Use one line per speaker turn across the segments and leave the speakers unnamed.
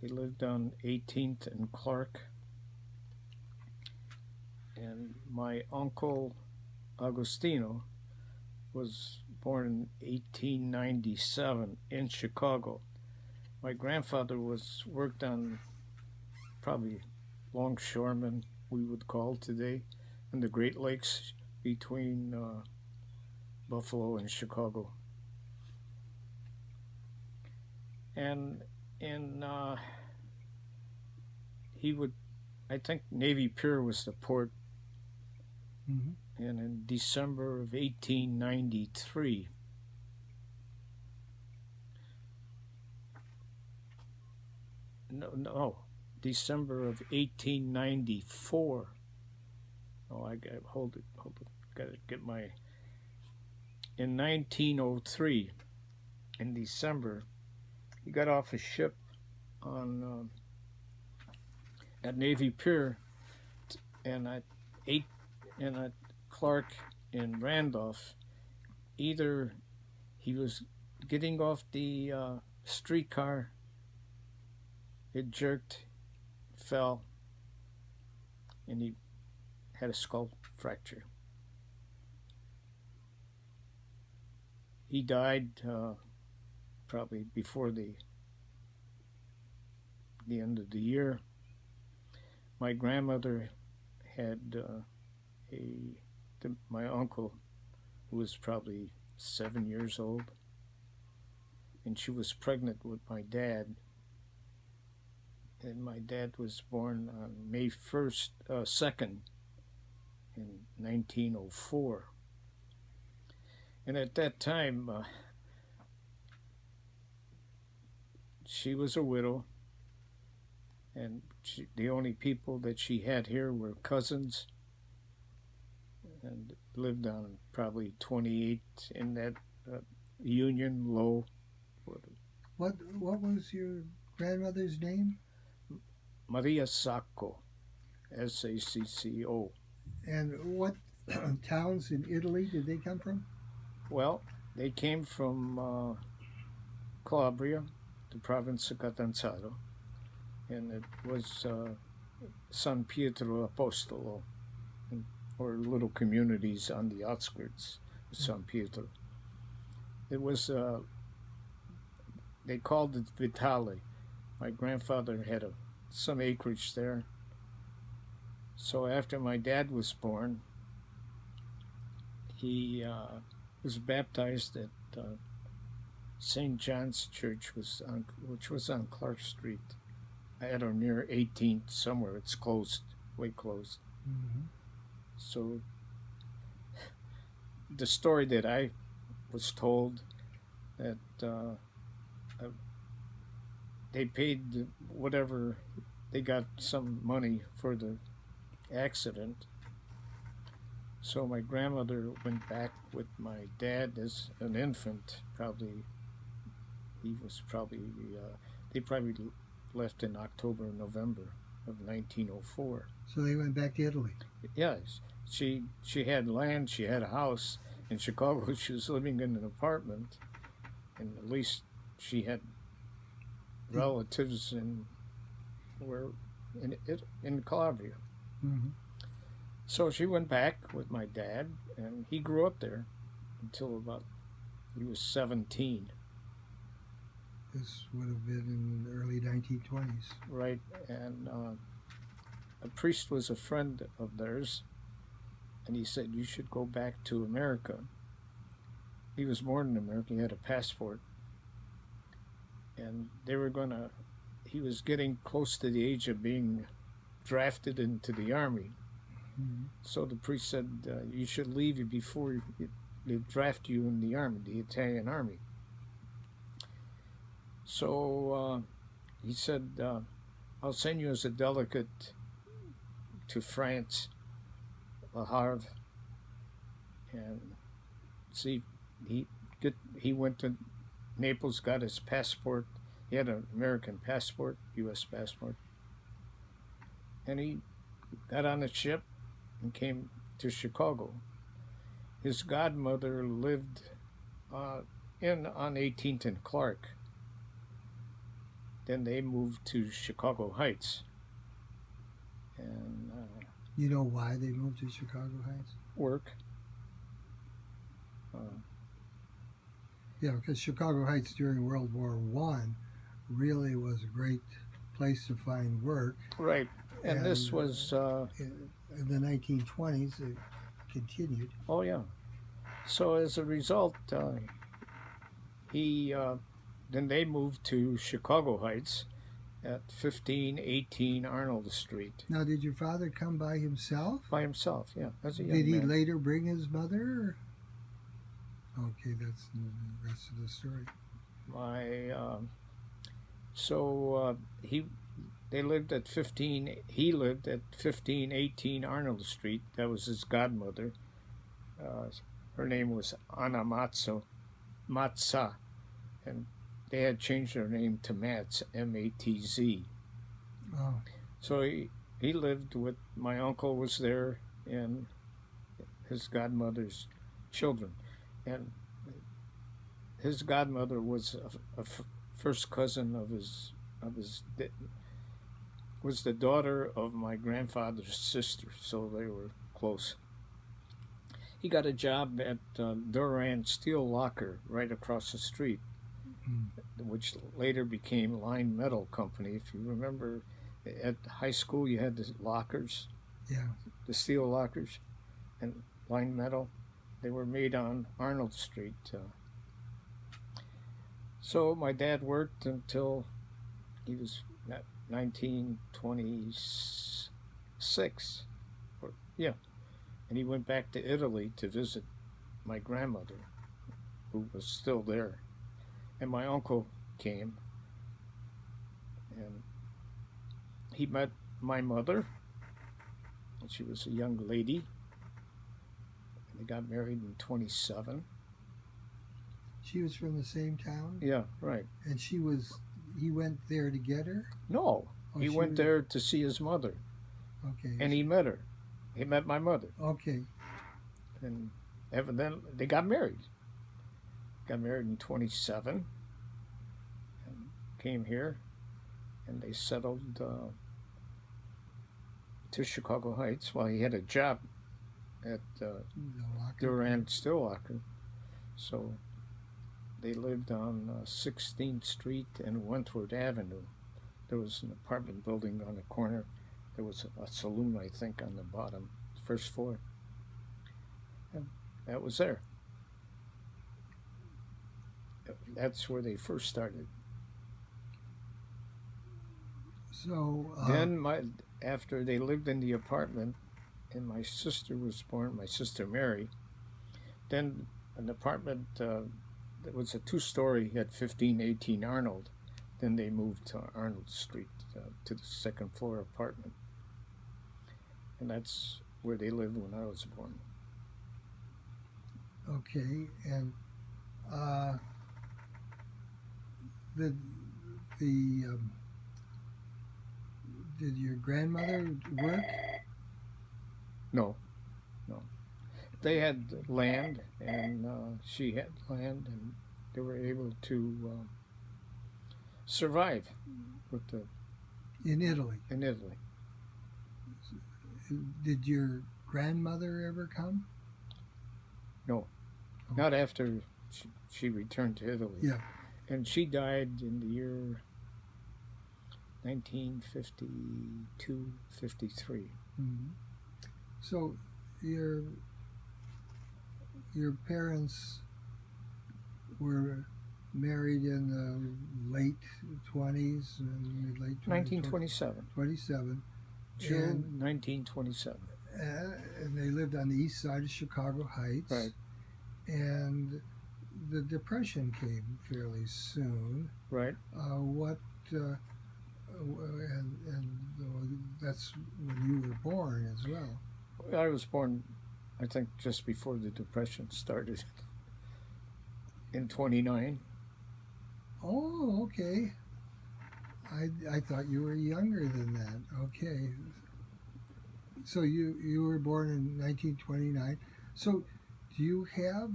He lived on 18th and Clark. And my uncle Agostino was born in 1897 in Chicago. My grandfather worked on probably longshoremen, we would call today, in the Great Lakes between Buffalo and Chicago. And in he would, I think Navy Pier was the port. And in December of 1893, no, December of 1894. Oh, I got hold it. Got to get my. In 1903, in December, he got off a ship on at Navy Pier, and at Clark in Randolph. Either he was getting off the streetcar, it jerked, fell, and he had a skull fracture. He died probably before the end of the year. My grandmother had my uncle, who was probably 7 years old, and she was pregnant with my dad. And my dad was born on May 2nd in 1904. And at that time, she was a widow, and the only people that she had here were cousins, and lived on probably 28 in that Union Low.
What was your grandmother's name?
Maria Sacco, Sacco.
And what towns in Italy did they come from?
Well, they came from Calabria, the province of Catanzaro, and it was San Pietro Apostolo, or little communities on the outskirts of San Pietro. It was, they called it Vitale. My grandfather had some acreage there. So after my dad was born, he was baptized at St. John's Church, which was on Clark Street, at or near 18th, somewhere. It's closed, way closed.
Mm-hmm.
So the story that I was told, that they paid whatever, they got some money for the accident. So my grandmother went back with my dad as an infant. They probably left in October or November of 1904.
So they went back to Italy.
Yes, she had land, she had a house in Chicago. She was living in an apartment, and at least she had relatives in Calabria.
Mm-hmm.
So she went back with my dad, and he grew up there until he was 17.
This would have been in the early 1920s.
Right, and a priest was a friend of theirs, and he said, you should go back to America. He was born in America, he had a passport, and he was getting close to the age of being drafted into the army.
Mm-hmm.
So the priest said, you should leave before they draft you in the army, the Italian army. So he said, I'll send you as a delegate to France, Le Havre, and see, he went to Naples, got his passport. He had an American passport, U.S. passport, and he got on a ship and came to Chicago. His godmother lived on 18th and Clark, then they moved to Chicago Heights. And
You know why they moved to Chicago Heights?
work.
Yeah, because Chicago Heights during World War One really was a great place to find work.
Right. And this was,
In the 1920s, it continued.
oh yeah. So as a result, he then they moved to Chicago Heights at 1518 Arnold Street.
Now, did your father come by himself?
By himself, yeah, as a young
Did he
man.
later bring his mother? Okay, that's the rest of the story.
They lived at 15. He lived at 1518 Arnold Street. That was his godmother. Her name was Anna Matza, and they had changed her name to Matz, M-A-T-Z.
Oh,
So he lived with, my uncle was there and his godmother's children. And his godmother was a first cousin of his was the daughter of my grandfather's sister, so they were close. He got a job at Durand Steel Locker right across the street, which later became Line Metal Company. If you remember, at high school you had the lockers,
yeah.
the steel lockers, and Line Metal. They were made on Arnold Street. So my dad worked until he was 1926. And he went back to Italy to visit my grandmother, who was still there. And my uncle came, and he met my mother, and she was a young lady. And they got married in 27.
She was from the same town?
Yeah, right.
And he went there to get her?
No,
Oh,
he
she
went
was-
there to see his mother,
Okay.
and he met her. He met my mother,
Okay.
and evidently they got married. Got married in 27, and came here, and they settled to Chicago Heights while he had a job at
The locker.
Durand Steel Locker. So they lived on 16th Street and Wentworth Avenue. There was an apartment building on the corner. There was a saloon, I think, on the bottom, first floor. And that was there. That's where they first started.
So
Then after they lived in the apartment, and my sister was born, my sister Mary, then an apartment that was a two-story at 1518 Arnold. Then they moved to Arnold Street to the second floor apartment. And that's where they lived when I was born.
okay, and did your grandmother work?
No. They had land, and she had land, and they were able to survive with
In Italy.
in Italy.
Did your grandmother ever come?
No, not after she returned to Italy.
Yeah.
And she died in the year 1952, 53.
Mm-hmm. So your parents were married in the late 20s and late
1927.
27.
June
And-
1927.
And they lived on the east side of Chicago Heights.
Right.
And the Depression came fairly soon.
Right.
That's when you were born as well.
I was born, I think, just before the Depression started in 29.
Oh, okay. I thought you were younger than that. Okay. So you were born in 1929. So do you have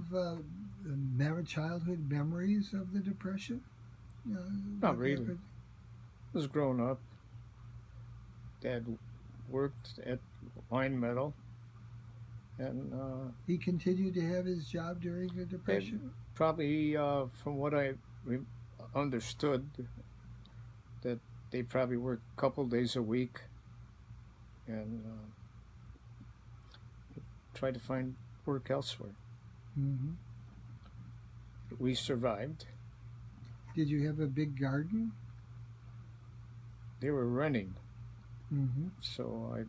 childhood memories of the Depression?
Not really. was growing up. Dad worked at Wine Meadow, and
He continued to have his job during the
it
Depression?
probably, from what I understood, that they probably worked a couple days a week and tried to find work elsewhere.
Hmm.
We survived.
Did you have a big garden?
They were renting,
Hmm.
so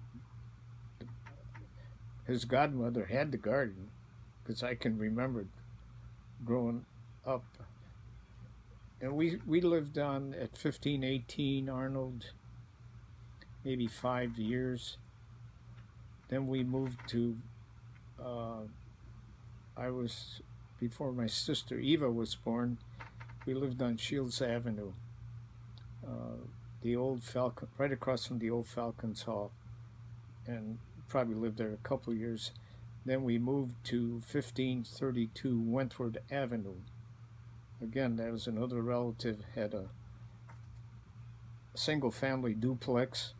his godmother had the garden because I can remember growing up. And we lived on at 1518 Arnold maybe 5 years. Then we moved to, uh, I was, before my sister Eva was born, we lived on Shields Avenue, uh, the old Falcon, right across from the old Falcons Hall, and probably lived there a couple years. Then we moved to 1532 Wentworth Avenue. Again, that was another relative, had a single family duplex.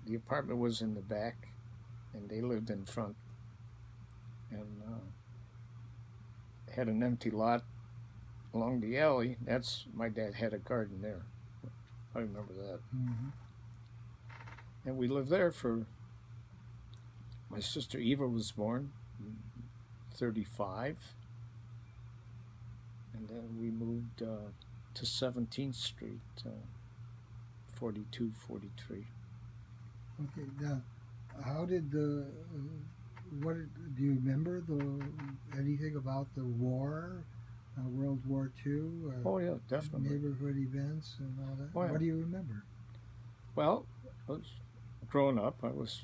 The apartment was in the back, and they lived in front, and had an empty lot along the alley. That's my dad had a garden there. I remember that.
Hmm.
And we lived there for, my sister Eva was born in 35, and then we moved to 17th Street, 42, 43.
Okay, now, how did the, what, do you remember anything about the war, World War II,
Oh yeah, definitely.
neighborhood events and all that?
Oh, yeah.
What do you remember?
Well, I was growing up. I was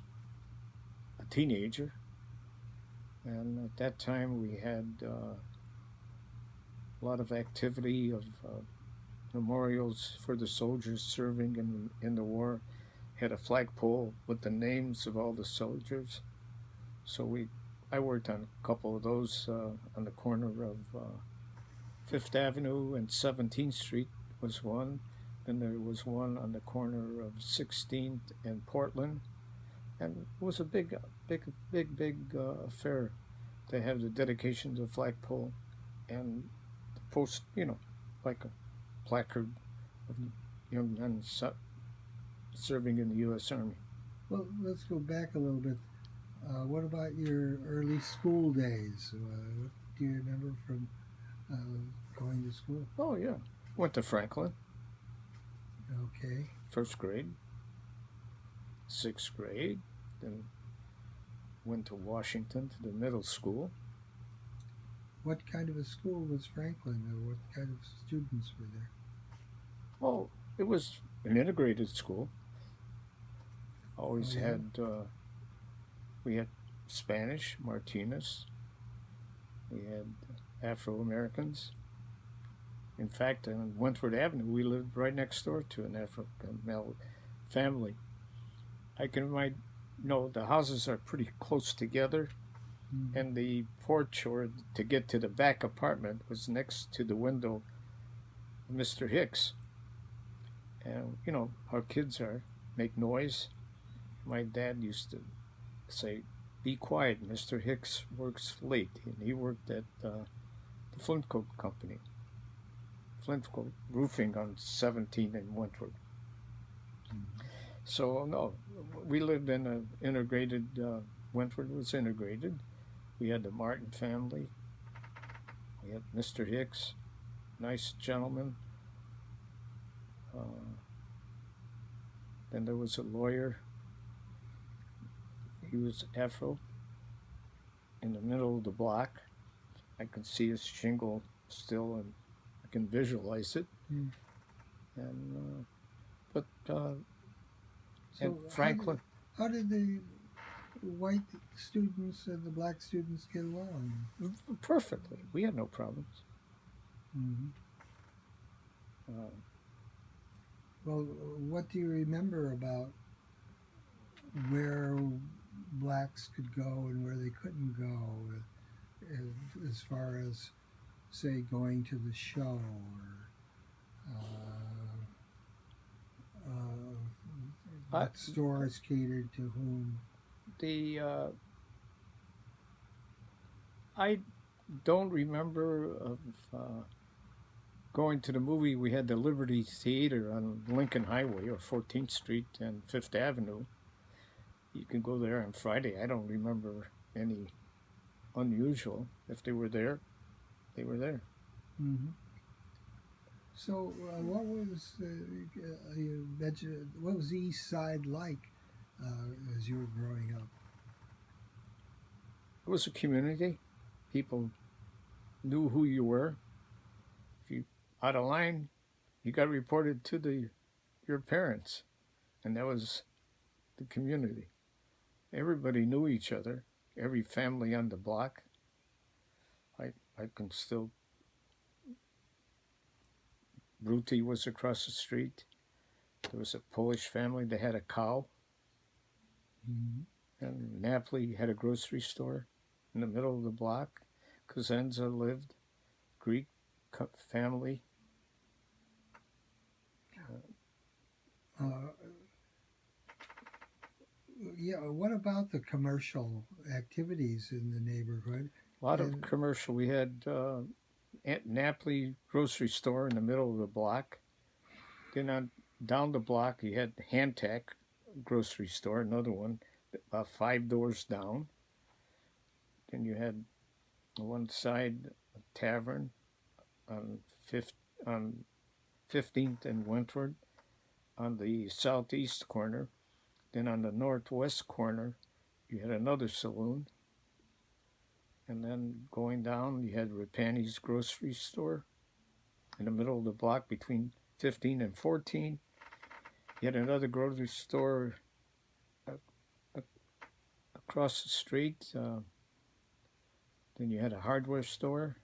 a teenager, and at that time we had a lot of activity of memorials for the soldiers serving in the war. Had a flagpole with the names of all the soldiers. So I worked on a couple of those on the corner of Fifth Avenue and 17th Street was one. Then there was one on the corner of 16th and Portland, and it was a big affair to have the dedication to the flagpole and the post, like a placard of young men serving in the U.S. Army.
Well, let's go back a little bit. What about your early school days? What do you remember from going to school?
Oh yeah, went to Franklin,
Okay.
first grade, sixth grade, then went to Washington to the middle school.
What kind of a school was Franklin, or what kind of students were there?
Oh, it was an integrated school.
Oh,
Always
yeah?
had we had Spanish, Martinez. We had Afro Americans. In fact, on Wentworth Avenue, we lived right next door to an African male family. I can remind, the houses are pretty close together,
Mm.
and the porch, or to get to the back apartment, was next to the window of Mr. Hicks. And how kids are, make noise. My dad used to say, "Be quiet, Mr. Hicks works late," and he worked at the Flintcoat Company, Flintcoat Roofing on 17 in Wentworth.
Mm.
So no, we lived in an integrated. Wentworth was integrated. We had the Martin family. We had Mr. Hicks, nice gentleman. Then there was a lawyer. He was Afro. In the middle of the block, I can see his shingle still, and I can visualize it.
Mm.
And but
So
and Franklin.
how did the white students and the black students get along?
Perfectly. We had no problems.
Mm-hmm.
Uh,
Well, what do you remember about where blacks could go and where they couldn't go, as far as, say, going to the show, or
I,
What stores catered to whom?
the I don't remember of going to the movie. We had the Liberty Theater on Lincoln Highway or 14th Street and Fifth Avenue. You can go there on Friday. I don't remember any unusual. If they were there, they were there.
Mm-hmm. So, what was you mentioned? What was the East Side like as you were growing up?
It was a community. People knew who you were. If you out of line, you got reported to your parents, and that was the community. Everybody knew each other. Every family on the block. I can still. Ruti was across the street. There was a Polish family that had a cow.
Mm-hmm.
And Napoli had a grocery store in the middle of the block. Cosenza lived. Greek family.
Uh, yeah. What about the commercial activities in the neighborhood?
A lot of
And
commercial. We had Napoli grocery store in the middle of the block. Then down the block, you had Hantack grocery store, another one, about 5 doors down. Then you had on one side a tavern on on 15th and Wentworth on the southeast corner. Then on the northwest corner, you had another saloon. And then going down, you had Rapani's grocery store in the middle of the block between 15 and 14. You had another grocery store across the street. Then you had a hardware store.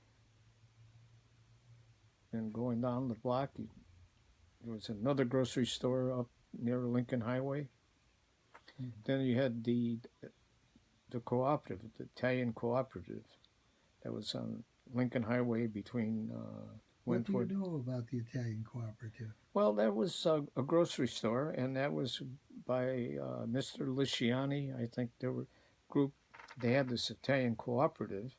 Then going down the block, there was another grocery store up near Lincoln Highway. Mm-hmm. Then you had the cooperative, the Italian cooperative, that was on Lincoln Highway between
what do
Wentworth.
you know about the Italian cooperative?
Well, that was a grocery store, and that was by Mr. Lisciani. I think there were group. They had this Italian cooperative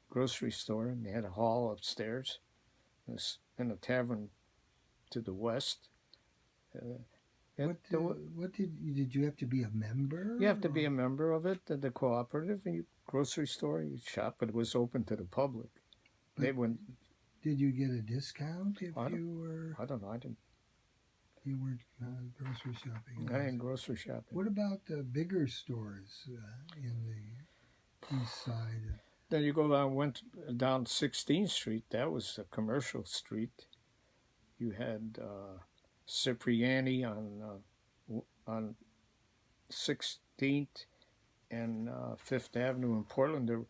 grocery store, and they had a hall upstairs, and a tavern to the west.
What did you have to be a member?
You have to be a member of it, the cooperative, and you grocery store. You shop, but it was open to the public.
But
they went.
Did you get a discount if you were?
I don't know. I didn't.
You weren't grocery shopping.
I didn't grocery shopping.
What about the bigger stores in the east side?
Then you go went down 16th Street. That was a commercial street. You had Cipriani on 16th and 5th Avenue in Portland.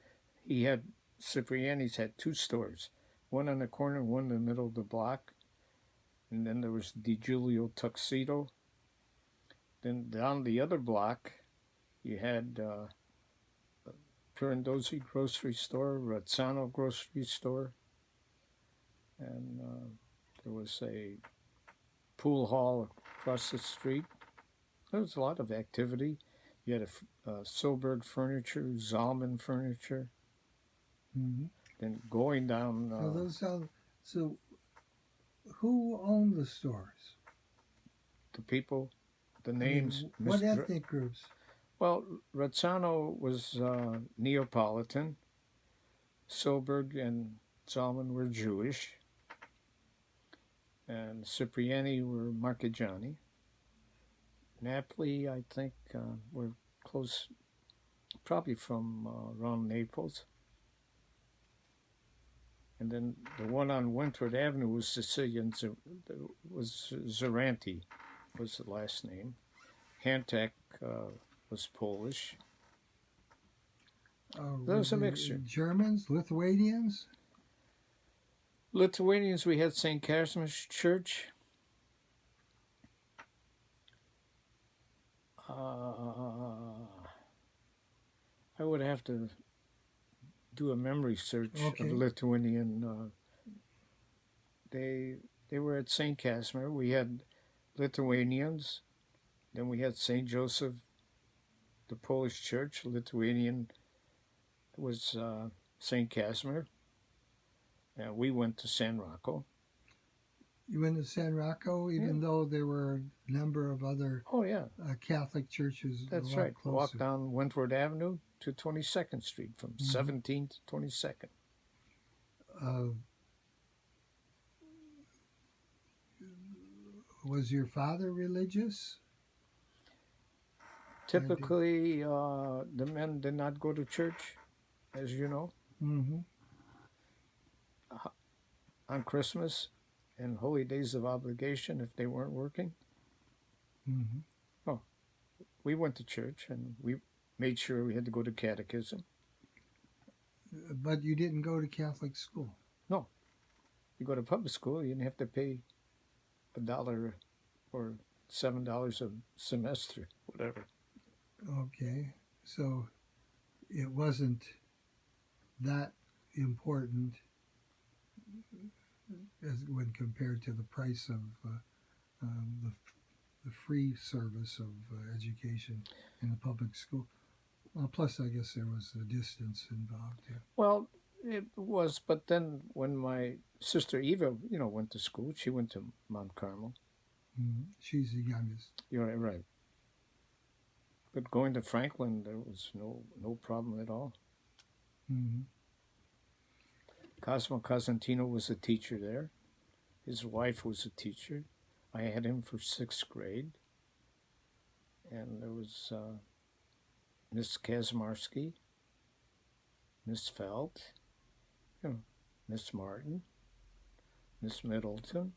Cipriani's had two stores, one on the corner, one in the middle of the block. And then there was Di Giulio Tuxedo. Then down the other block, you had Pirandozzi grocery store, Razzano grocery store, and there was a pool hall across the street. There was a lot of activity. You had a Silberg furniture, Zalman furniture.
Mm-hmm.
Then going down.
So who owned the stores?
The people, the names.
What ethnic groups?
Well, Razzano was Neapolitan. Silberg and Zalman were Jewish. And Cipriani were Marchigiani. Napoli, I think, were close, probably from around Naples. And then the one on Wentworth Avenue was Sicilian, was Zeranti, was the last name. Hantack was Polish. There was a mixture.
Germans, Lithuanians?
Lithuanians, we had St. Casimir's Church. I would have to do a memory search of Lithuanian. They were at St. Casimir. We had Lithuanians, Then we had St. Joseph, the Polish church. Lithuanian was St. Casimir. We went to San Rocco.
You went to San Rocco, even though there were a number of other
Oh, yeah.
Catholic churches.
That's
a lot
right.
closer.
Walk down Wentworth Avenue to 22nd Street from 17th to 22nd.
Was your father religious?
Typically, the men did not go to church, as you know.
Mm-hmm.
On Christmas and holy days of obligation, if they weren't working.
Mm-hmm.
Oh, we went to church and we made sure we had to go to catechism.
But you didn't go to Catholic school?
No. You go to public school, you didn't have to pay $1 or $7 a semester, whatever.
Okay. So it wasn't that important as when compared to the price of the free service of education in the public school. Well, plus, I guess there was a distance involved. Yeah.
Well, it was, but then when my sister Eva, went to school, she went to Mount Carmel.
Mm-hmm. She's the youngest.
You're right. But going to Franklin, there was no problem at all.
Mm-hmm.
Cosmo Cosentino was a teacher there. His wife was a teacher. I had him for 6th grade. And there was Miss Kaczmarski, Miss Felt, Miss Martin, Miss Middleton.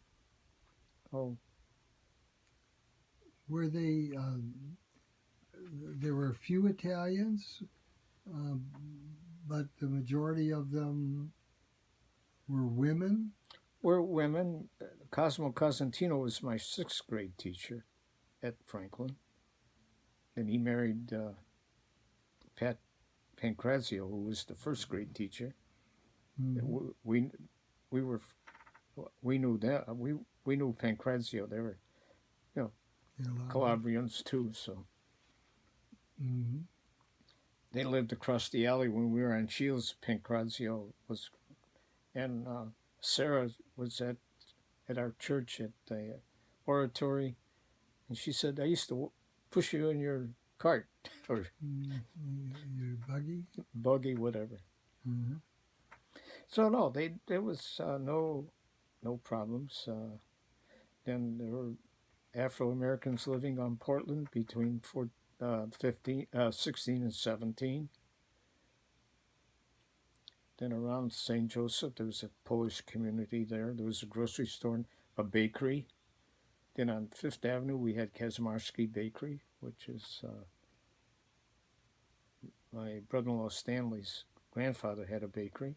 Oh.
Were they, there were a few Italians, but the majority of them were women?
Were women. Cosmo Cosentino was my 6th grade teacher at Franklin. Then he married Pat Pancrazio, who was the 1st grade teacher. Mm-hmm. We knew that. We knew Pancrazio. They were, Calabrians too. So
mm-hmm.
They lived across the alley when we were on Shields. Pancrazio was, and Sarah was at our church at the oratory, and she said, "I used to push you in your cart or
your
buggy, whatever."
Mm-hmm.
So no, there was no problems. Then there were Afro Americans living on Portland between 16 and 17. Then around St. Joseph, there was a Polish community there. There was a grocery store, a bakery. Then on 5th Avenue, we had Kaczmarski Bakery, which is my brother-in-law Stanley's grandfather had a bakery.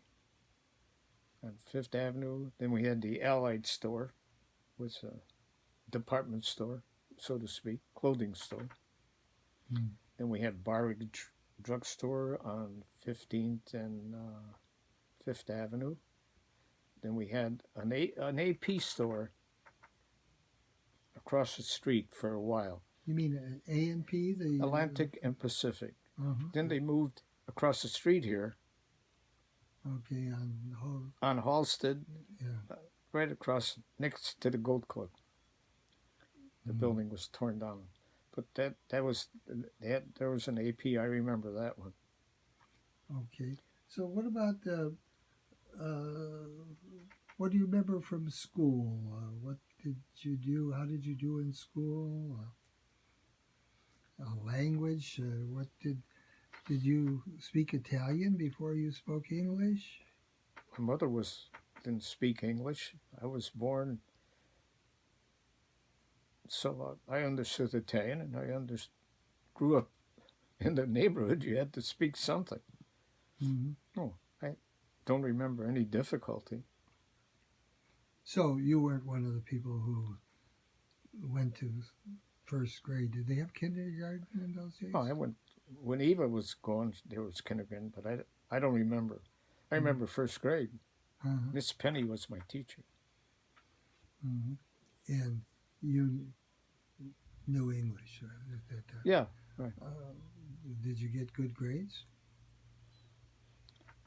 On 5th Avenue, then we had the Allied store, was a department store, so to speak, clothing store.
Mm.
Then we had Barwick Drugstore on 15th and 5th Avenue. Then we had an AP store across the street for a while.
You mean an A&P? The
Atlantic and Pacific.
Uh-huh.
Then they moved across the street here.
Okay,
on Halsted,
yeah.
Right across next to the Goat Club. The building was torn down, but there was an AP. I remember that one.
Okay, so what about what do you remember from school? What did you do? How did you do in school? Language? What did you speak Italian before you spoke English?
My mother didn't speak English. I was born, so I understood Italian, and I grew up in the neighborhood. You had to speak something.
Mm-hmm.
Oh, I don't remember any difficulty.
So you weren't one of the people who went to 1st grade. Did they have kindergarten in those days?
Oh, I went when Eva was gone. There was kindergarten, but I don't remember. I remember 1st grade.
Uh-huh.
Miss Penny was my teacher.
Mm-hmm. And you knew English at that time.
Yeah, right.
Did you get good grades?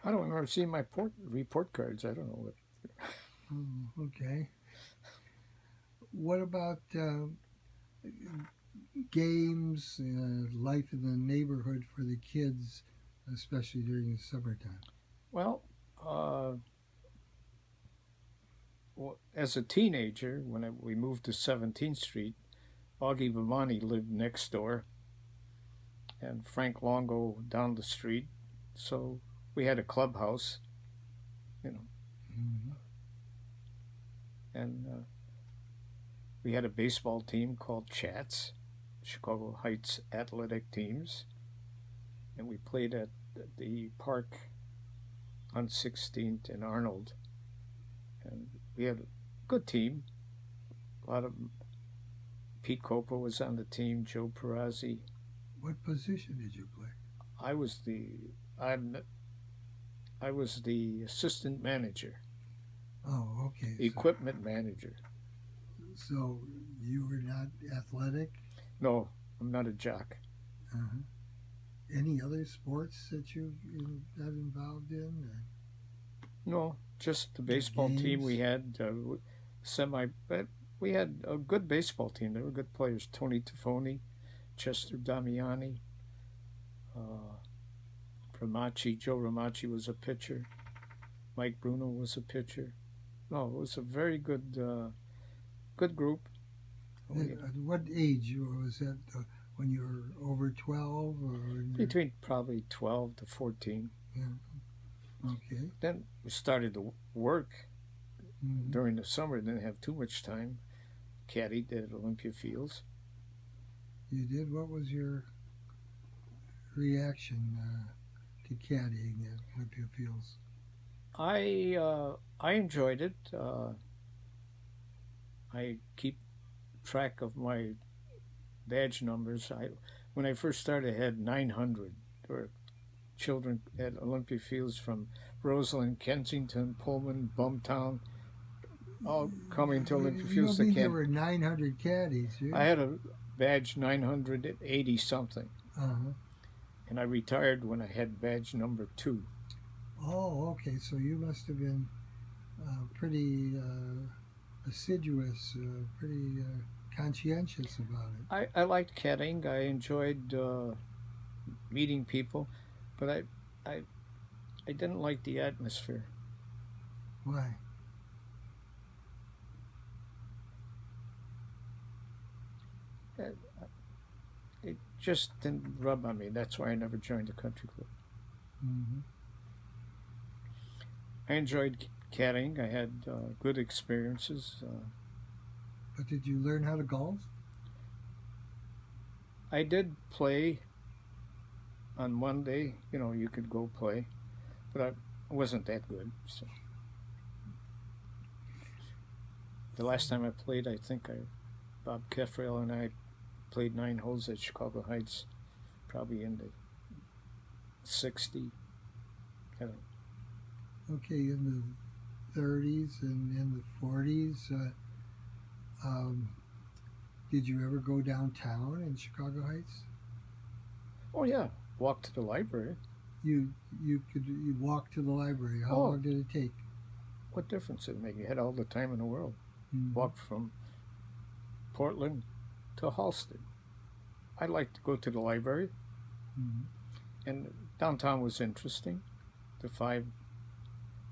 I don't remember seeing my report cards. I don't know what.
Oh, okay. What about games, life in the neighborhood for the kids, especially during the summertime?
Well, uh, as a teenager, when we moved to 17th Street, Augie Bamani lived next door, and Frank Longo down the street. So we had a clubhouse, you know,
Hmm.
and we had a baseball team called Chats, Chicago Heights Athletic Teams, and we played at the park on 16th and Arnold, and we had a good team. A lot of Pete Copa was on the team, Joe Perazzi.
What position did you play?
I was the I'm I was the assistant manager,
Oh, okay.
the equipment manager.
So you were not athletic?
No, I'm not a jock.
Uh-huh. Any other sports that you got involved in? Or
No, just the baseball team we
games?
had. Semi. We had a good baseball team. They were good players. Tony Tafoni, Chester Damiani, uh, Ramachi. Joe Ramachi was a pitcher. Mike Bruno was a pitcher. No, it was a very good group.
At what age was that? When you were over 12 or
Between probably 12 to 14.
yeah, okay.
Then we started to work
Hmm.
during the summer. Didn't have too much time. Caddy did at Olympia Fields.
You did. What was your reaction to caddying at Olympia Fields?
I enjoyed it. I keep track of my badge numbers. When I first started, I had 900. There were children at Olympia Fields from Roseland, Kensington, Pullman, Bumtown, all coming to Olympia
You
Fields
don't
to
mean there
camp.
were 900 caddies, you?
I had a badge 980 something,
Uh-huh.
and I retired when I had badge number 2.
Oh, okay. So you must have been pretty assiduous, pretty conscientious about it.
I liked caddying. I enjoyed meeting people, but I I didn't like the atmosphere.
Why?
It, it just didn't rub on me. That's why I never joined the country club.
Hmm.
I enjoyed caddying. I had good experiences.
But did you learn how to golf?
I did play on Monday. You know, you could go play, but I wasn't that good. So the last time I played, I think Bob Keffrail and I played 9 holes at Chicago Heights, probably in the 60. I don't,
Okay, in the 30s and in the 40s. Um, did you ever go downtown in Chicago Heights?
oh yeah, walk to the library.
You walk to the library. How
Oh,
long did it take?
what difference did it make? You had all the time in the world.
Hmm.
Walked from Portland to Halsted. I liked to go to the library,
Hmm.
and downtown was interesting. The 5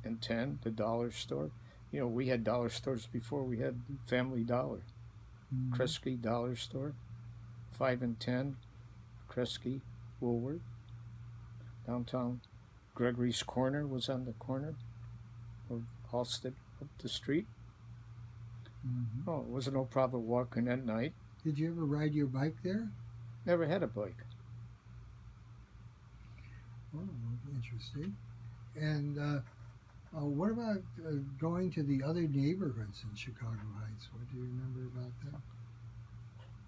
and 10, the dollar store. You know, we had dollar stores before we had Family Dollar.
Hmm.
Kresge Dollar Store, 5 and 10, Kresge, Woolworth. Downtown, Gregory's Corner was on the corner of Halsted up the street.
Hmm.
Oh, it was no problem walking at night.
Did you ever ride your bike there?
Never had a bike.
Oh, interesting. And what about going to the other neighborhoods in Chicago Heights? What do you remember about that?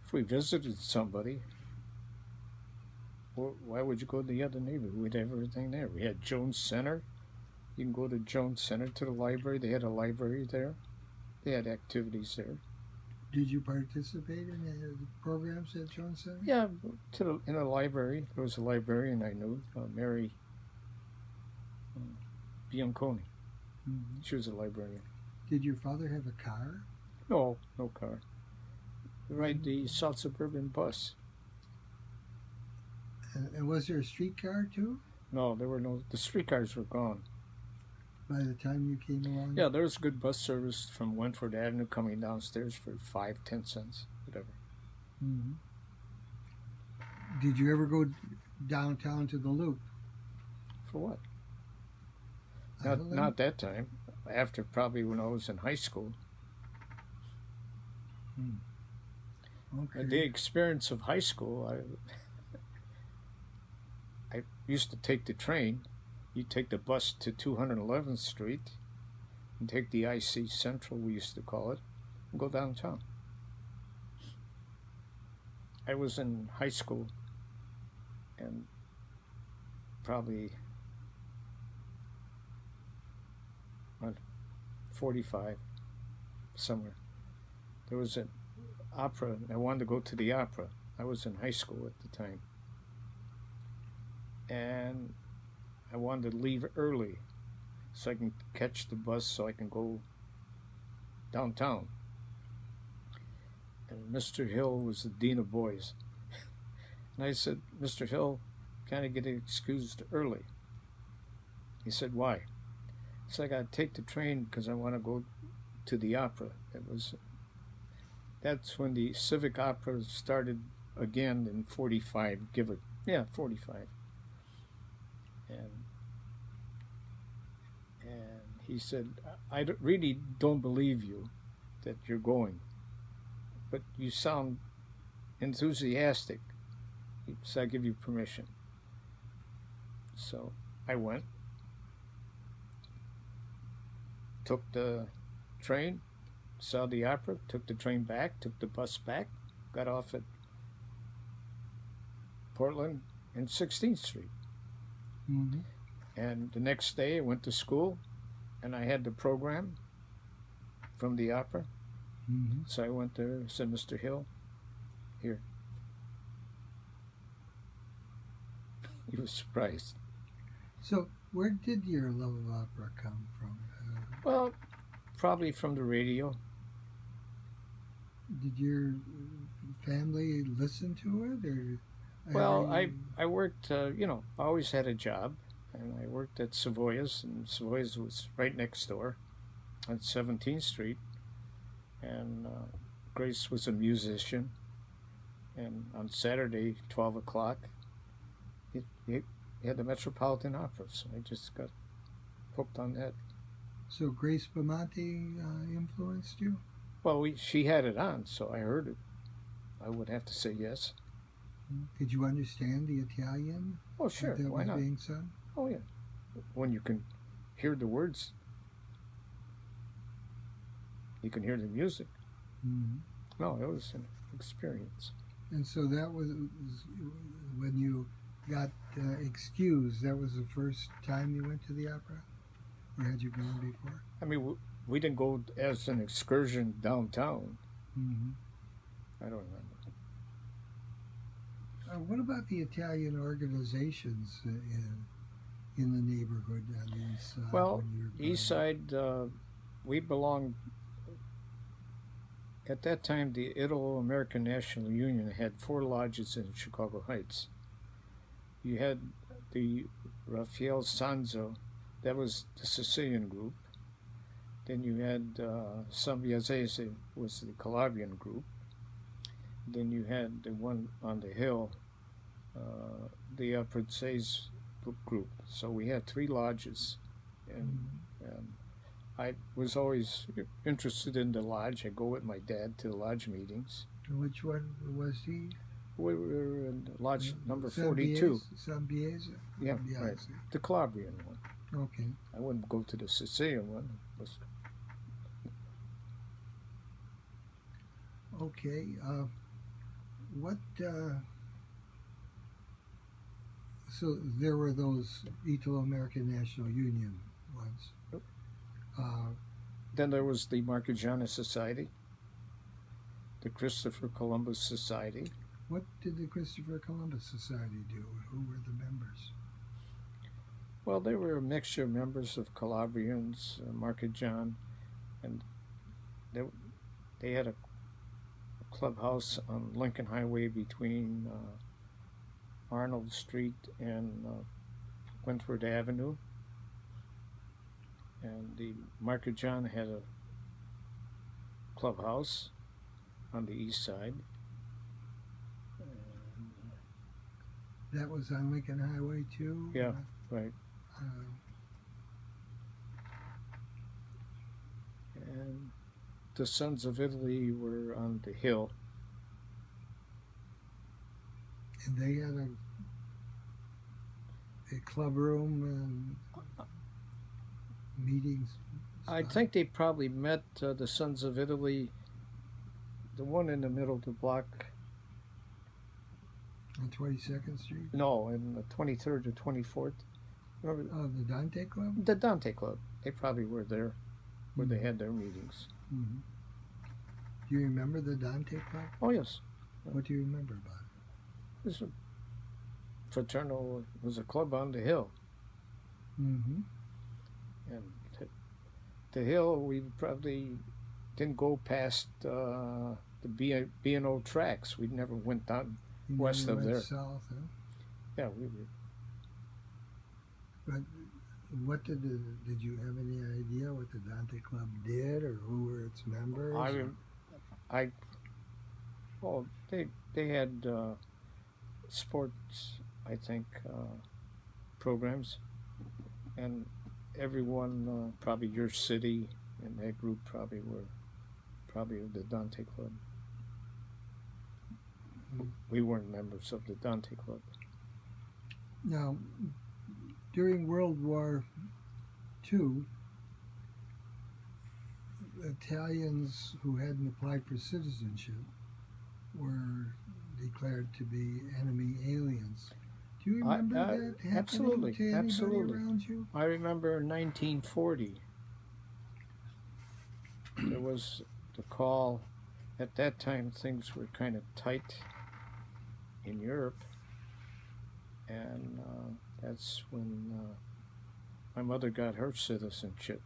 If we visited somebody, why would you go to the other neighborhood? We'd have everything there. We had Jones Center. You can go to Jones Center to the library. They had a library there. They had activities there.
Did you participate in the programs at Jones Center?
Yeah, in a library. There was a librarian I knew, Mary Bianconi.
Mm-hmm.
She was a librarian.
Did your father have a car?
No, no car. Ride the South Suburban bus.
And was there a streetcar too?
No, there were no. The streetcars were gone.
By the time you came along?
Yeah, there was good bus service from Wentworth Avenue coming downstairs for 5-10 cents, whatever.
Mm-hmm. Did you ever go downtown to the Loop?
For what? Not that time. After probably when I was in high school.
Okay.
The experience of high school, I used to take the train. You take the bus to 211th Street and take the IC Central, we used to call it, and go downtown. I was in high school and probably 45, somewhere. There was an opera. I wanted to go to the opera. I was in high school at the time. And I wanted to leave early so I can catch the bus so I can go downtown. And Mr. Hill was the dean of boys. And I said, Mr. Hill, can I get excused early? He said, why? So I got to take the train because I want to go to the opera. That's when the Civic Opera started again in 45, 45. And he said, I really don't believe you that you're going, but you sound enthusiastic, so I give you permission. So I went, took the train, saw the opera, took the train back, took the bus back, got off at Portland and 16th Street.
Mm-hmm.
And the next day I went to school and I had the program from the opera.
Mm-hmm.
So I went there and said, Mr. Hill, here. He was surprised.
So where did your love of opera come from?
Well, probably from the radio.
Did your family listen to it? Or
well, I worked, I always had a job. And I worked at Savoy's, and Savoy's was right next door on 17th Street. And Grace was a musician. And on Saturday, 12 o'clock, he had the Metropolitan Opera. So I just got hooked on that.
So Grace Bamonte influenced you?
Well, she had it on, so I heard it. I would have to say yes.
Did you understand the Italian?
Oh, sure.
That
Why
was
not?
being sung?
Oh, yeah. When you can hear the words, you can hear the music.
Mm-hmm.
No, it was an experience.
And so that was when you got excused. That was the first time you went to the opera, or had you gone before?
I mean, we didn't go as an excursion downtown.
Mm-hmm.
I don't remember.
What about the Italian organizations in the neighborhood on the east side?
Well, east side, we belonged. At that time, the Italo-American National Union had 4 lodges in Chicago Heights. You had the Rafael Sanzo, that was the Sicilian group. Then you had Sambiazese, was the Calabrian group. Then you had the one on the hill, the Abruzzese group. So we had 3 lodges, and I was always interested in the lodge. I go with my dad to the lodge meetings.
Which one was he?
We were in lodge number 42.
Sambiese?
Yeah, right. The Calabrian one.
Okay.
I wouldn't go to the Sicilian one.
Okay. What? So there were those Italo-American National Union ones.
Then there was the Marchigiana Society. the Christopher Columbus Society.
What did the Christopher Columbus Society do? Who were the members?
Well, they were a mixture of members of Calabrians, Market John, and they, they had a clubhouse on Lincoln Highway between Arnold Street and Wentworth Avenue. And the Market John had a clubhouse on the east side. And,
That was on Lincoln Highway too?
yeah, right. And the Sons of Italy were on the hill.
And they had a club room and meetings.
I think they probably met the Sons of Italy, the one in the middle of the block.
On 22nd Street?
No, in the 23rd or 24th. Remember
Oh, the Dante Club?
the Dante Club? They probably were there where they had their meetings.
Mm-hmm. Do you remember the Dante Club?
Oh, yes.
What do you remember about it?
It was a fraternal, it was a club on the hill.
Mm-hmm.
And the hill, we probably didn't go past the B&O tracks. We never went down.
You
West
never
of
went
there.
South, huh?
Yeah, we were.
But what did you have any idea what the Dante Club did or who were its members?
Well, they had sports, I think, programs, and everyone, probably your city and that group probably were the Dante Club. We weren't members of the Dante Club.
Now, during World War II, Italians who hadn't applied for citizenship were declared to be enemy aliens. Do you remember that happening
absolutely,
to anybody
absolutely.
around you?
I remember in 1940, there was the call. At that time, things were kind of tight in Europe, and that's when my mother got her citizenship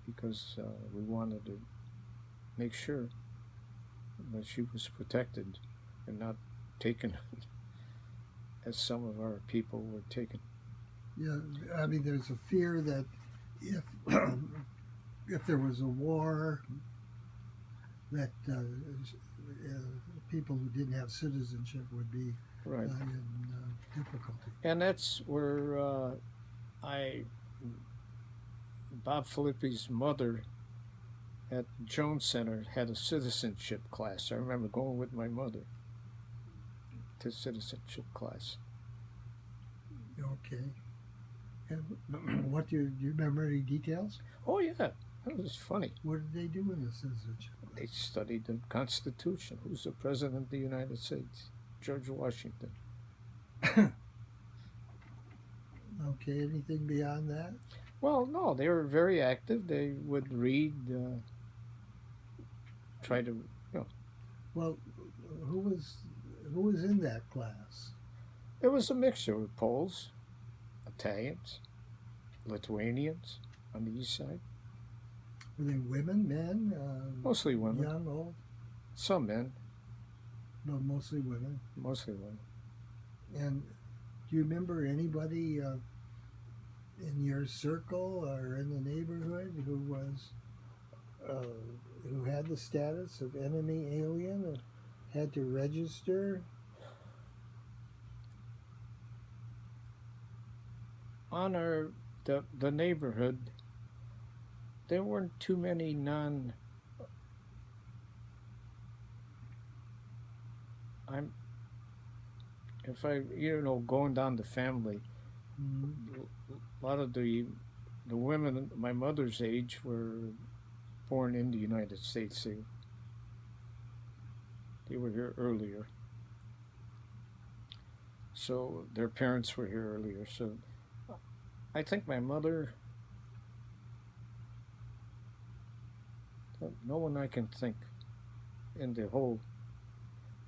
because we wanted to make sure that she was protected and not taken as some of our people were taken.
Yeah, I mean, there's a fear that if if there was a war, that people who didn't have citizenship would be
Right.
in difficulty.
And that's where Bob Filippi's mother at Jones Center had a citizenship class. I remember going with my mother to citizenship class.
Okay. And what do you remember any details?
Oh yeah, that was funny.
What did they do in the citizenship?
They studied the Constitution. Who's the President of the United States? George Washington.
Okay, anything beyond that?
Well, no, they were very active. They would read, try to,
Well, who was in that class?
it was a mixture of Poles, Italians, Lithuanians on the east side.
Were they women, men,
Mostly women.
young, old?
Some men,
No, mostly women.
mostly women.
And do you remember anybody in your circle or in the neighborhood who was who had the status of enemy alien or had to register?
On the neighborhood, there weren't too many going down the family,
Mm-hmm.
a lot of the women my mother's age were born in the United States. They were here earlier. So their parents were here earlier. So I think my mother, no one I can think. in the whole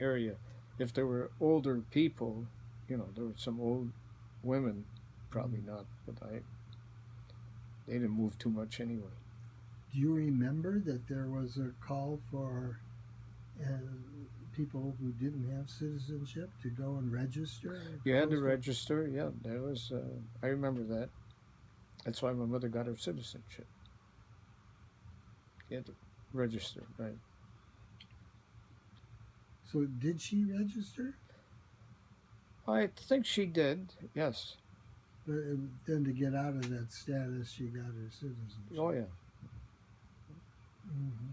area. If there were older people, there were some old women, probably
Mm.
not, but they didn't move too much anyway.
Do you remember that there was a call for uh, people who didn't have citizenship to go and register?
You had to
Post
register, yeah. There was. I remember that. That's why my mother got her citizenship. You had to register, right?
So did she register?
I think she did. Yes.
But then to get out of that status, she got her
Oh
citizenship.
yeah.
Hmm.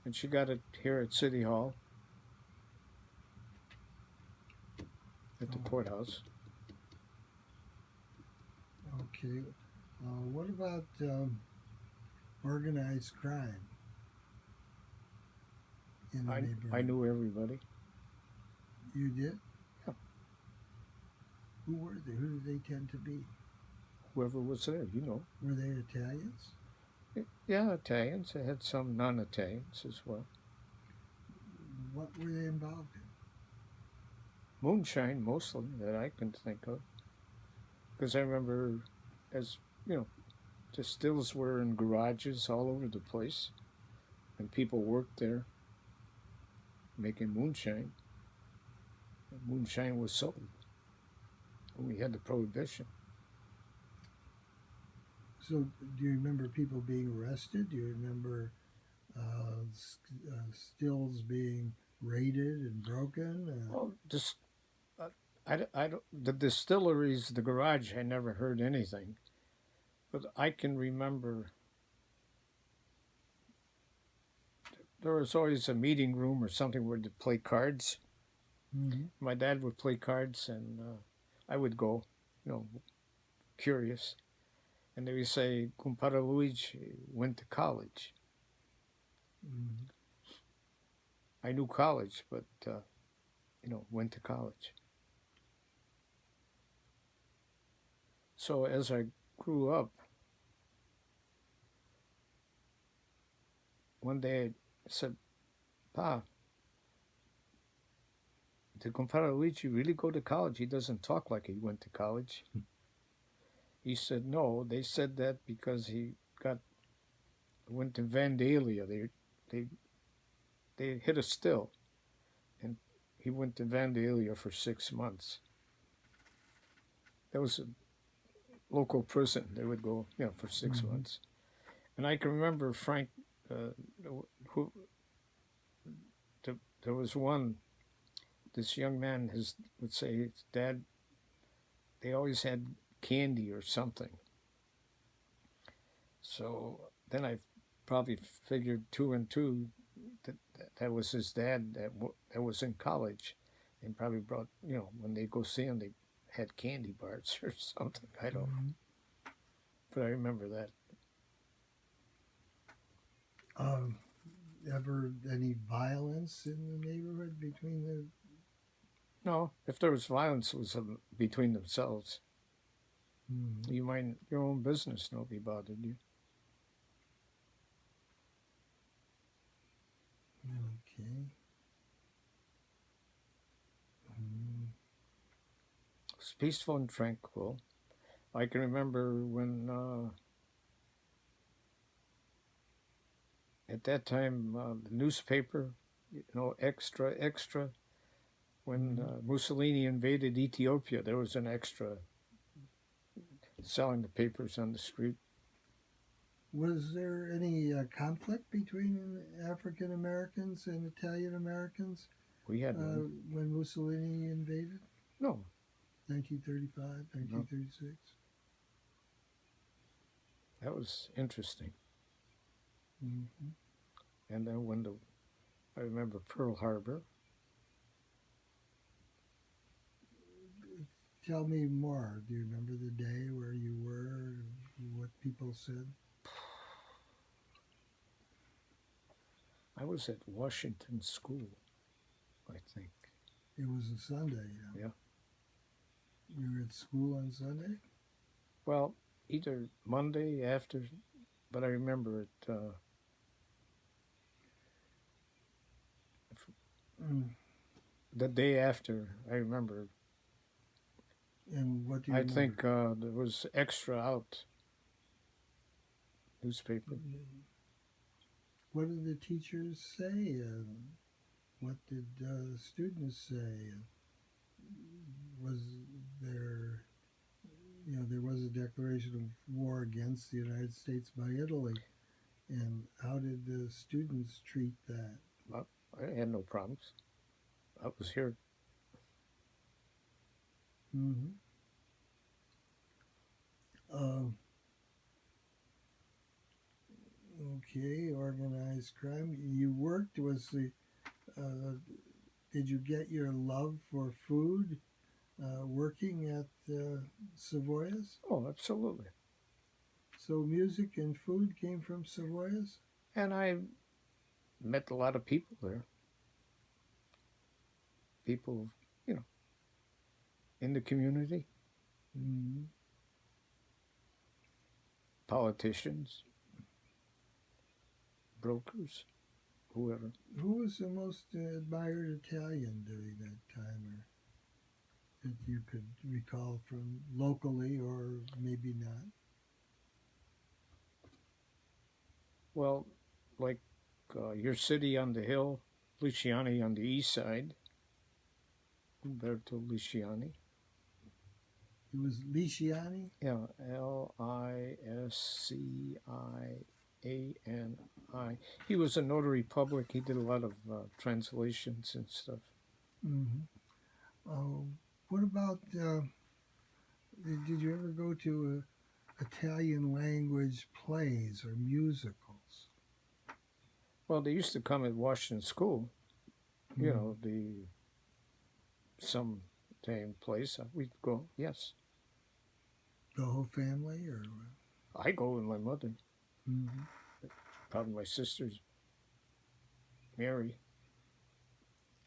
And she got it here at City Hall at the
Oh,
courthouse.
okay. What about organized crime in the
I
neighborhood?
knew everybody.
You did?
Yeah.
Who were they? Who did they tend to be?
Whoever was there.
Were they Italians?
Yeah, Italians. They had some non-Italians as well.
What were they involved in?
Moonshine, mostly, that I can think of. Because I remember, as you know, the stills were in garages all over the place, and people worked there making moonshine. Moonshine was sold when we had the prohibition.
So, do you remember people being arrested? Do you remember stills being raided and broken?
Well, just I don't, the distilleries, the garage. I never heard anything, but I can remember there was always a meeting room or something where they play cards.
Mm-hmm.
My dad would play cards, and I would go, curious. And they would say, Compare Luigi went to college.
Mm-hmm.
I knew college, but, went to college. So as I grew up, one day I said, Pa, did Compare Luigi really go to college? He doesn't talk like he went to college. He said, no, they said that because he went to Vandalia. They, they hit a still, and he went to Vandalia for 6 months. That was a local prison. They would go, for six
Mm-hmm.
months. And I can remember Frank, who there was one. This young man, would say his dad. They always had candy or something. So then I probably figured two and two that was his dad that was in college, and probably brought when they go see him they had candy bars or something. I don't know,
Mm-hmm.
but I remember that.
Um, Ever any violence in the neighborhood between the?
No, if there was violence, it was between themselves.
Mm-hmm.
You mind your own business. Nobody bothered you.
Okay. Mm-hmm.
It was peaceful and tranquil. I can remember when at that time the newspaper, extra extra. When
Mm-hmm.
Mussolini invaded Ethiopia, there was an extra selling the papers on the street.
Was there any conflict between African Americans and Italian Americans
We had none.
when Mussolini invaded?
No,
1935,
no.
1936.
That was interesting.
Mm-hmm.
And then I remember Pearl Harbor.
Tell me more. Do you remember the day where you were, what people said?
I was at Washington School, I think.
It was a Sunday.
Yeah.
You were at school on Sunday?
Well, either Monday after, but I remember it.
Mm.
The day after, I remember.
And what do you
I
remember?
think there was extra out newspaper.
What did the teachers say? What did the students say? Was there, there was a declaration of war against the United States by Italy, and how did the students treat that?
Well, I had no problems. I was here.
Mm-hmm. Uh, okay, organized crime. You worked. Uh, did you get your love for food working at Savoyas?
Oh, absolutely.
So music and food came from Savoyas?
And I met a lot of people there. People, you know, in the community,
Mm-hmm.
politicians, brokers, whoever.
Who was the most admired Italian during that time, or that you could recall from locally, or maybe not?
Well, like your city on the hill, Luciani on the east side, Umberto Luciani.
It was Lisciani.
Yeah, Lisciani. He was a notary public. He did a lot of translations and stuff.
Mm-hmm. What about? Did you ever go to Italian language plays or musicals?
Well, they used to come at Washington School. You know, the some same place. We'd go. Yes,
The whole family, or?
I go with my mother.
Mm-hmm.
Probably my sisters, Mary.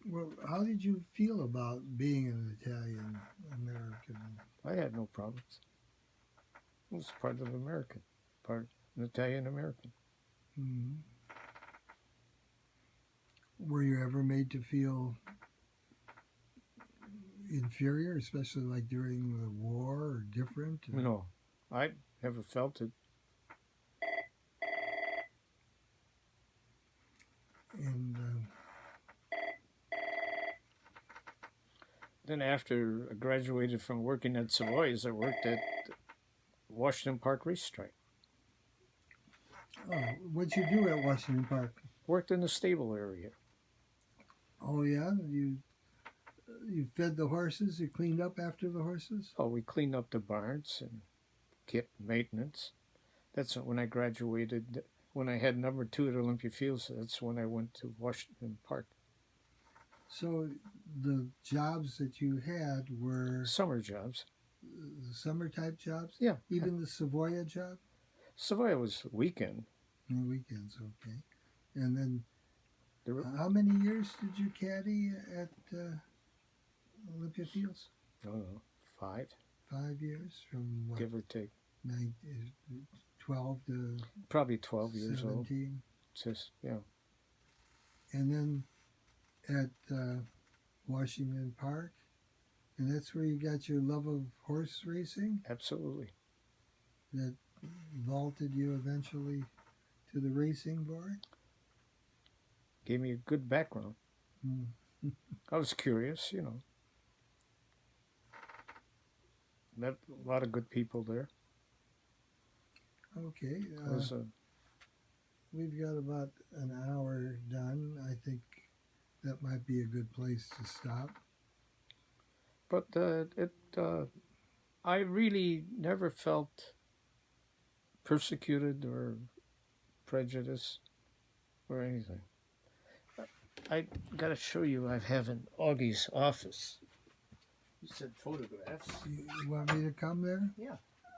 Well, how did you feel about being an Italian American?
I had no problems. It was part of American, part an Italian American.
Mm-hmm. Were you ever made to feel inferior, especially like during the war, or different? Or?
No, I never felt it.
And
Then after I graduated from working at Savoy's, I worked at Washington Park Racetrack.
what'd you do at Washington Park?
Worked in the stable area.
Oh yeah, you fed the horses. You cleaned up after the horses.
Oh, we cleaned up the barns and kept maintenance. That's when I graduated. When I had number 2 at Olympia Fields, that's when I went to Washington Park.
So the jobs that you had were
Summer jobs.
summer type jobs.
Yeah.
Even the Savoya job.
Savoy was weekend.
On weekends, okay. And then,
There were,
how many years did you caddy at Olympia Fields?
I don't know, 5,
5 years, from what,
give or take.
12 to
Probably 12 years old.
17.
Just, yeah.
And then at Washington Park, and that's where you got your love of horse racing
Absolutely.
that vaulted you eventually to the racing board.
Gave me a good background.
Mm.
I was curious, you know. Met a lot of good people there.
Okay,
It was
we've got about an hour done. I think that might be a good place to stop.
but I really never felt persecuted or prejudiced or anything. I gotta show you. I have in Augie's office. He said photographs.
You want me to come there?
Yeah.